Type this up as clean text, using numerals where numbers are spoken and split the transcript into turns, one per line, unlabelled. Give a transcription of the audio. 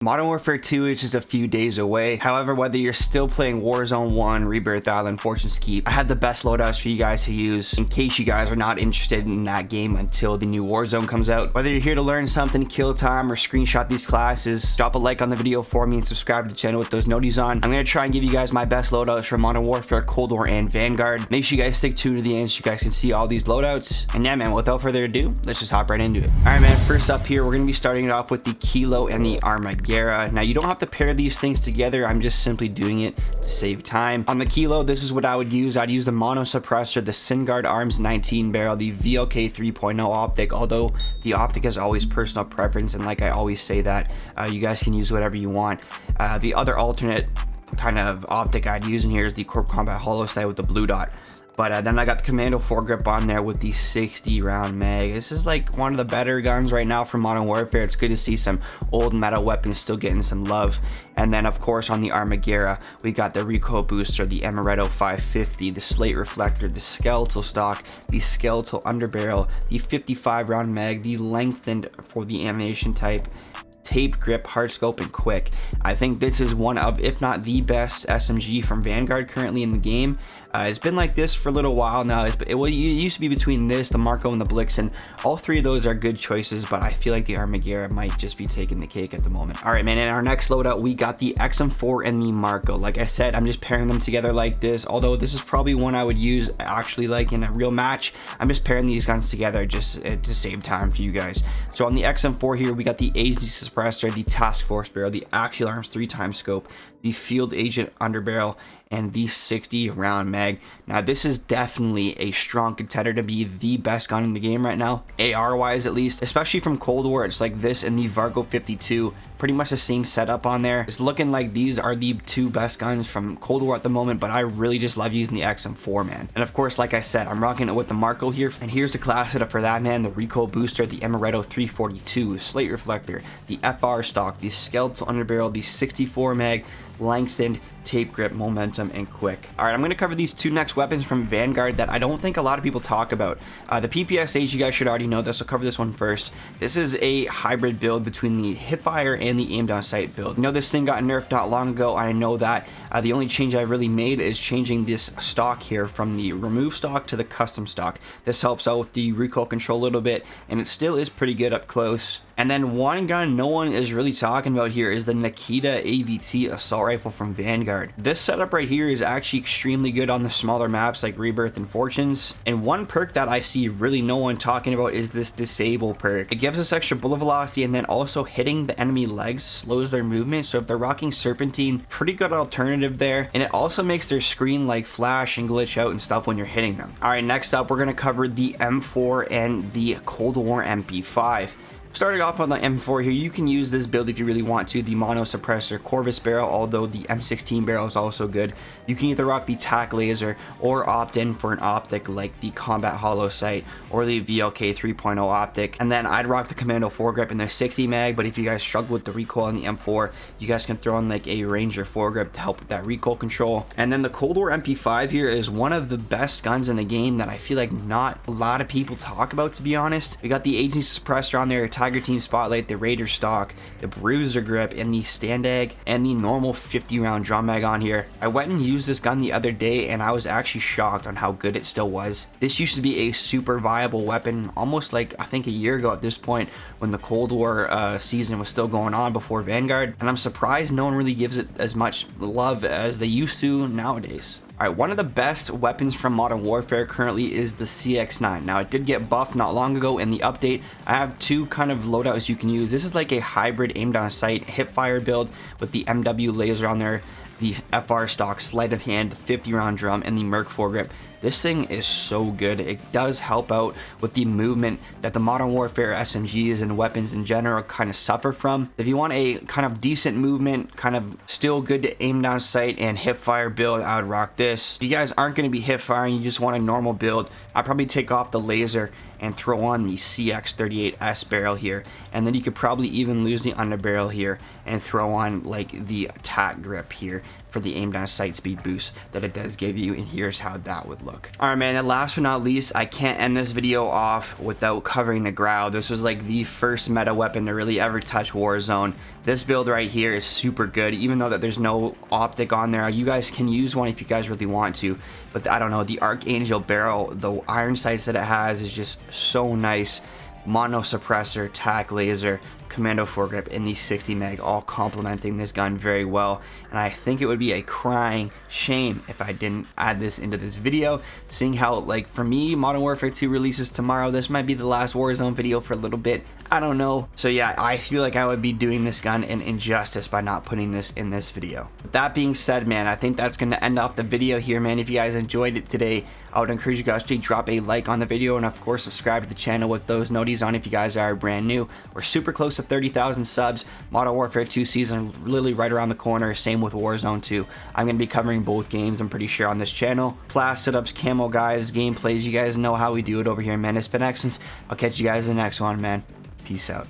Modern Warfare 2 is just a few days away. However, whether you're still playing Warzone 1, Rebirth Island, Fortune's Keep, I have the best loadouts for you guys to use in case you guys are not interested in that game until the new Warzone comes out. Whether you're here to learn something, kill time, or screenshot these classes, drop a like on the video for me and subscribe to the channel with those noties on. I'm going to try and give you guys my best loadouts for Modern Warfare, Cold War, and Vanguard. Make sure you guys stick tuned to the end so you guys can see all these loadouts. And yeah, man, without further ado, let's just hop right into it. All right, man, first up here, we're going to be starting it off with the Kilo and the Armaguerra. Now, you don't have to pair these things together. I'm just simply doing it to save time. On the Kilo, this is what I would use. I'd use the mono suppressor, the Syngard Arms 19 barrel, the VLK 3.0 optic, although the optic is always personal preference, and like I always say that, you guys can use whatever you want. The other alternate kind of optic I'd use in here is the Corp Combat Holo sight with the blue dot. But then I got the Commando foregrip on there with the 60 round mag. This is like one of the better guns right now for Modern Warfare. It's good to see some old metal weapons still getting some love. And then of course on the Armaguerra, we got the recoil booster, the Amaretto 550, the slate reflector, the skeletal stock, the skeletal underbarrel, the 55 round mag, the lengthened for the ammunition type, tape grip, hard scope, and quick. I think this is one of, if not the best SMG from Vanguard currently in the game. It's been like this for a little while now. It used to be between this, the Marco, and the Blix, and all three of those are good choices, but I feel like the Armaguerra might just be taking the cake at the moment. All right, man, in our next loadout, we got the XM4 and the Marco. Like I said, I'm just pairing them together like this, although this is probably one I would use actually like in a real match. I'm just pairing these guns together just to save time for you guys. So on the XM4 here, we got the agency suppressor, the task force barrel, the axial arms 3x scope, the field agent underbarrel, and the 60 round mag. Now this is definitely a strong contender to be the best gun in the game right now, AR wise at least, especially from Cold War. It's like this and the Vargo 52, pretty much the same setup on there. It's looking like these are the two best guns from Cold War at the moment, but I really just love using the XM4, man. And of course, like I said, I'm rocking it with the Marco here, and here's the class setup for that, man. The recoil booster, the Amaretto 342, slate reflector, the FR stock, the skeletal underbarrel, the 64 mag, lengthened, tape grip, momentum, and quick. All right, I'm going to cover these two next weapons from Vanguard that I don't think a lot of people talk about. The PPSH, you guys should already know this. I'll cover this one first. This is a hybrid build between the hipfire and the aim down sight build. You know, this thing got nerfed not long ago. I know that. The only change I really made is changing this stock here from the remove stock to the custom stock. This helps out with the recoil control a little bit, and it still is pretty good up close. And then one gun no one is really talking about here is the Nikita AVT assault rifle from Vanguard. This setup right here is actually extremely good on the smaller maps like Rebirth and Fortunes. And one perk that I see really no one talking about is this disable perk. It gives us extra bullet velocity, and then also hitting the enemy legs slows their movement. So if they're rocking Serpentine, pretty good alternative there. And it also makes their screen like flash and glitch out and stuff when you're hitting them. All right, next up, we're going to cover the M4 and the Cold War MP5. Starting off on the M4 here, you can use this build if you really want to. The mono suppressor Corvus barrel, although the M16 barrel is also good. You can either rock the TAC laser or opt in for an optic like the Combat Holo sight or the VLK 3.0 optic. And then I'd rock the Commando foregrip and the 60 mag, but if you guys struggle with the recoil on the M4, you guys can throw in like a Ranger foregrip to help with that recoil control. And then the Cold War MP5 here is one of the best guns in the game that I feel like not a lot of people talk about, to be honest. We got the agency suppressor on there, Tiger Team Spotlight, the Raider stock, the Bruiser grip, and the Standag, and the normal 50 round drum mag on here. I went and used this gun the other day, and I was actually shocked on how good it still was. This used to be a super viable weapon almost like I think a year ago at this point, when the Cold War season was still going on before Vanguard, and I'm surprised no one really gives it as much love as they used to nowadays. Alright, one of the best weapons from Modern Warfare currently is the CX9. Now, it did get buffed not long ago in the update. I have two kind of loadouts you can use. This is like a hybrid aim down sight hipfire build with the MW laser on there, the FR stock, sleight of hand, the 50 round drum, and the Merc foregrip. This thing is so good. It does help out with the movement that the Modern Warfare SMGs and weapons in general kind of suffer from. If you want a kind of decent movement, kind of still good to aim down sight and hip fire build, I would rock this. If you guys aren't going to be hip firing, you just want a normal build, I'd probably take off the laser and throw on the CX38S barrel here, and then you could probably even lose the underbarrel here and throw on like the attack grip here for the aim down sight speed boost that it does give you, and here's how that would look. All right, man, and last but not least, I can't end this video off without covering the Grau. This was like the first meta weapon to really ever touch Warzone. This build right here is super good, even though that there's no optic on there. You guys can use one if you guys really want to, but I don't know, the Archangel barrel, the iron sights that it has is just so nice. Mono suppressor, tac laser, commando foregrip, and the 60 meg, all complementing this gun very well. And I think it would be a crying shame if I didn't add this into this video, seeing how, like, for me, Modern Warfare 2 releases tomorrow. This might be the last Warzone video for a little bit, I don't know. So yeah, I feel like I would be doing this gun an injustice by not putting this in this video. With that being said, man, I think that's going to end off the video here, man. If you guys enjoyed it today, I would encourage you guys to drop a like on the video, and of course subscribe to the channel with those noties on if you guys are brand new. We're super close to 30,000 subs. Modern Warfare 2 season literally right around the corner. Same with Warzone 2. I'm going to be covering both games, I'm pretty sure, on this channel. Class setups, camo guys, gameplays, you guys know how we do it over here, man. It's been excellent. I'll catch you guys in the next one, man. Peace out.